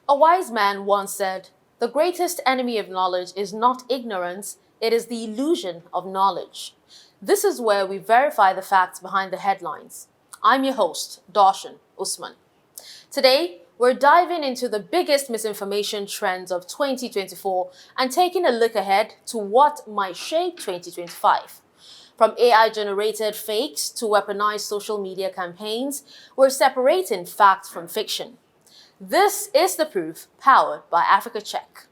A wise man once said, "The greatest enemy of knowledge is not ignorance, it is the illusion of knowledge." This is where we verify the facts behind the headlines. I'm your host, Dashen Usman. Today, we're diving into the biggest misinformation trends of 2024 and taking a look ahead to what might shape 2025. From AI generated fakes to weaponized social media campaigns, we're separating fact from fiction. This is The Proof, powered by Africa Check.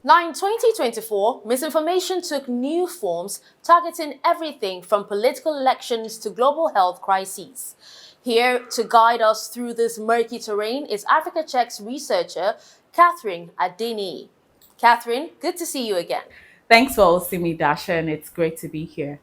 Now, in 2024, misinformation took new forms, targeting everything from political elections to global health crises. Here to guide us through this murky terrain is Africa Check's researcher, Catherine Adeniyi. Catherine, good to see you again. Thanks for hosting me, Dashen. It's great to be here.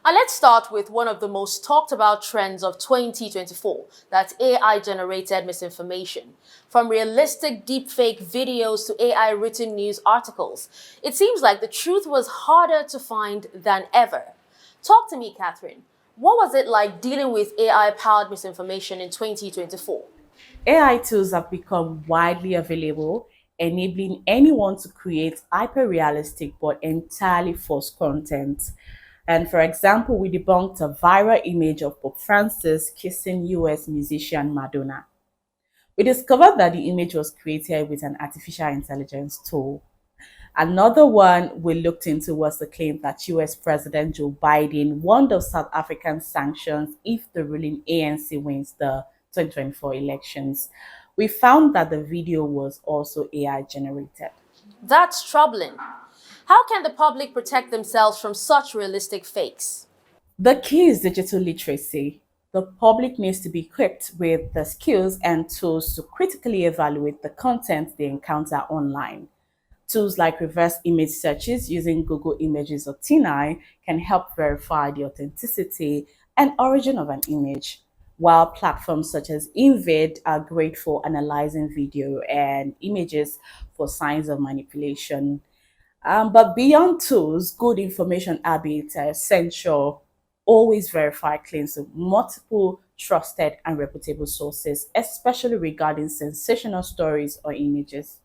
Let's start with one of the most talked about trends of 2024, that's AI generated misinformation. From realistic deepfake videos to AI written news articles, it seems like the truth was harder to find than ever. Talk to me, Catherine. What was it like dealing with AI powered misinformation in 2024? AI tools have become widely available, enabling anyone to create hyper-realistic but entirely false content. And for example, we debunked a viral image of Pope Francis kissing US musician Madonna. We discovered that the image was created with an artificial intelligence tool. Another one we looked into was the claim that US President Joe Biden warned of South African sanctions if the ruling ANC wins the 2024 elections. We found that the video was also AI generated. That's troubling. How can the public protect themselves from such realistic fakes? The key is digital literacy. The public needs to be equipped with the skills and tools to critically evaluate the content they encounter online. Tools like reverse image searches using Google Images or TinEye can help verify the authenticity and origin of an image, while platforms such as Invid are great for analyzing video and images for signs of manipulation. But beyond tools, good information habits are essential. Always verify claims with multiple trusted and reputable sources, especially regarding sensational stories or images.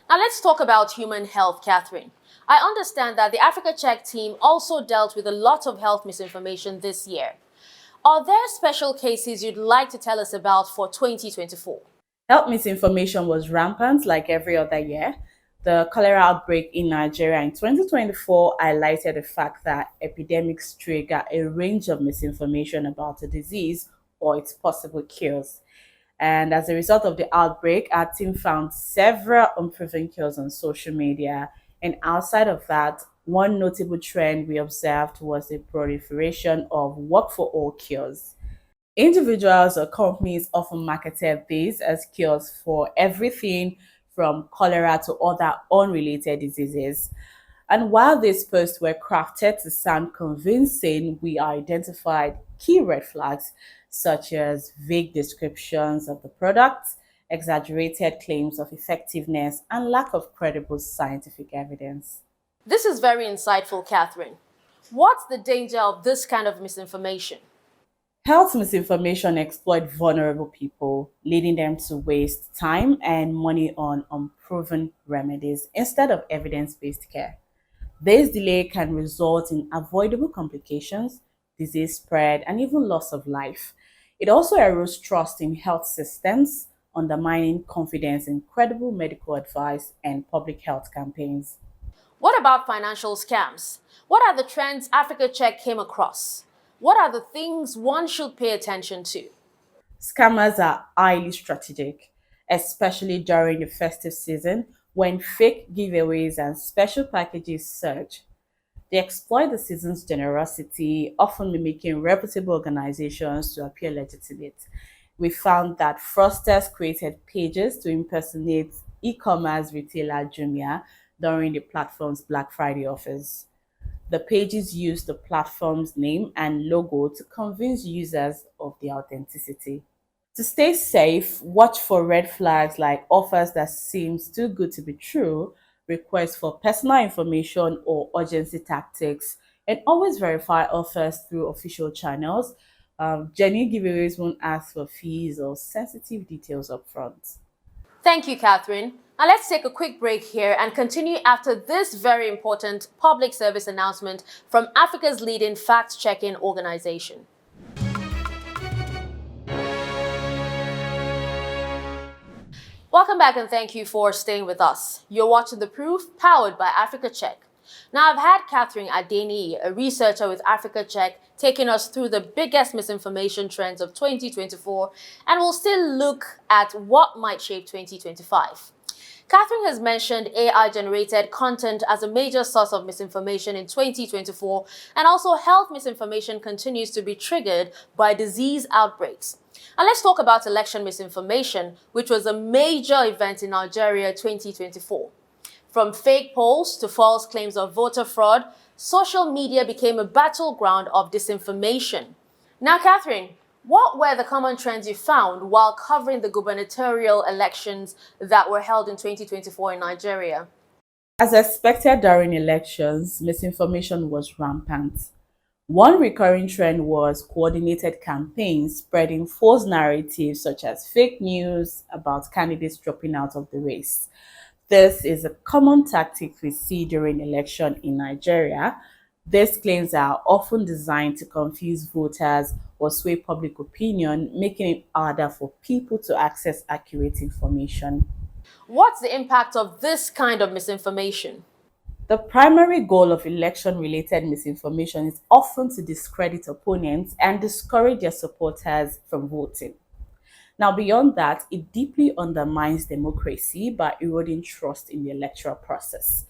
Now let's talk about human health, Catherine. I understand that the Africa Check team also dealt with a lot of health misinformation this year. Are there special cases you'd like to tell us about for 2024? Health misinformation was rampant like every other year. The cholera outbreak in Nigeria in 2024 highlighted the fact that epidemics trigger a range of misinformation about a disease or its possible cures. And as a result of the outbreak, our team found several unproven cures on social media. And outside of that, one notable trend we observed was the proliferation of work for all cures. Individuals or companies often marketed these as cures for everything from cholera to other unrelated diseases. And while these posts were crafted to sound convincing, we identified key red flags such as vague descriptions of the products, exaggerated claims of effectiveness, and lack of credible scientific evidence. This is very insightful, Catherine. What's the danger of this kind of misinformation? Health misinformation exploit vulnerable people, leading them to waste time and money on unproven remedies instead of evidence-based care. This delay can result in avoidable complications, disease spread, and even loss of life. It also erodes trust in health systems, undermining confidence in credible medical advice and public health campaigns. What about financial scams? What are the trends Africa Check came across? What are the things one should pay attention to? Scammers are highly strategic, especially during the festive season when fake giveaways and special packages surge. They exploit the season's generosity, often mimicking reputable organizations to appear legitimate. We found that fraudsters created pages to impersonate e-commerce retailer Jumia during the platform's Black Friday offers. The pages use the platform's name and logo to convince users of their authenticity. To stay safe, watch for red flags like offers that seems too good to be true, requests for personal information or urgency tactics, and always verify offers through official channels. Genuine giveaways won't ask for fees or sensitive details upfront. Thank you, Catherine. Now let's take a quick break here and continue after this very important public service announcement from Africa's leading fact-checking organization. Welcome back and thank you for staying with us. You're watching The Proof, powered by Africa Check. Now, I've had Catherine Adeniyi, a researcher with Africa Check, taking us through the biggest misinformation trends of 2024, and we'll still look at what might shape 2025. Catherine has mentioned AI-generated content as a major source of misinformation in 2024, and also health misinformation continues to be triggered by disease outbreaks. And let's talk about election misinformation, which was a major event in Nigeria 2024. From fake polls to false claims of voter fraud, social media became a battleground of disinformation. Now, Catherine, what were the common trends you found while covering the gubernatorial elections that were held in 2024 in Nigeria? As expected during elections, misinformation was rampant. One recurring trend was coordinated campaigns spreading false narratives such as fake news about candidates dropping out of the race. This is a common tactic we see during election in Nigeria. These claims are often designed to confuse voters or sway public opinion, making it harder for people to access accurate information. What's the impact of this kind of misinformation? The primary goal of election related misinformation is often to discredit opponents and discourage their supporters from voting. Now, beyond that, it deeply undermines democracy by eroding trust in the electoral process.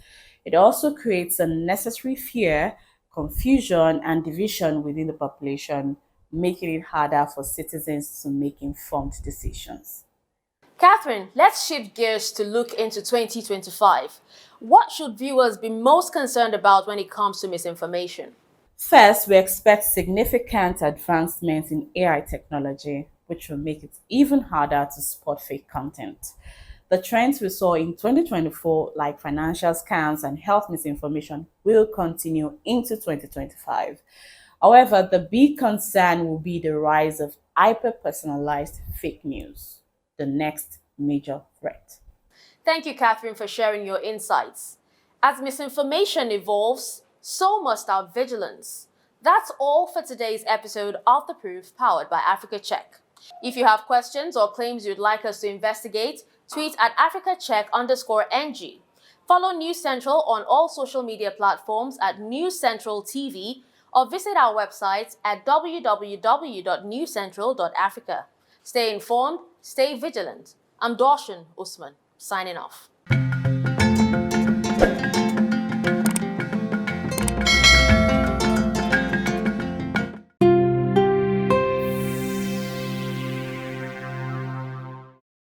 It also creates unnecessary fear, confusion, and division within the population, making it harder for citizens to make informed decisions. Catherine, let's shift gears to look into 2025. What should viewers be most concerned about when it comes to misinformation? First, we expect significant advancements in AI technology, which will make it even harder to spot fake content. The trends we saw in 2024, like financial scams and health misinformation, will continue into 2025. However, the big concern will be the rise of hyper personalized fake news, the next major threat. Thank you, Catherine, for sharing your insights. As misinformation evolves, so must our vigilance. That's all for today's episode of The Proof, powered by Africa Check. If you have questions or claims you'd like us to investigate, tweet at AfricaCheck_NG. Follow News Central on all social media platforms at News Central TV or visit our website at www.newscentral.africa. Stay informed, stay vigilant. I'm Dashen Usman, signing off.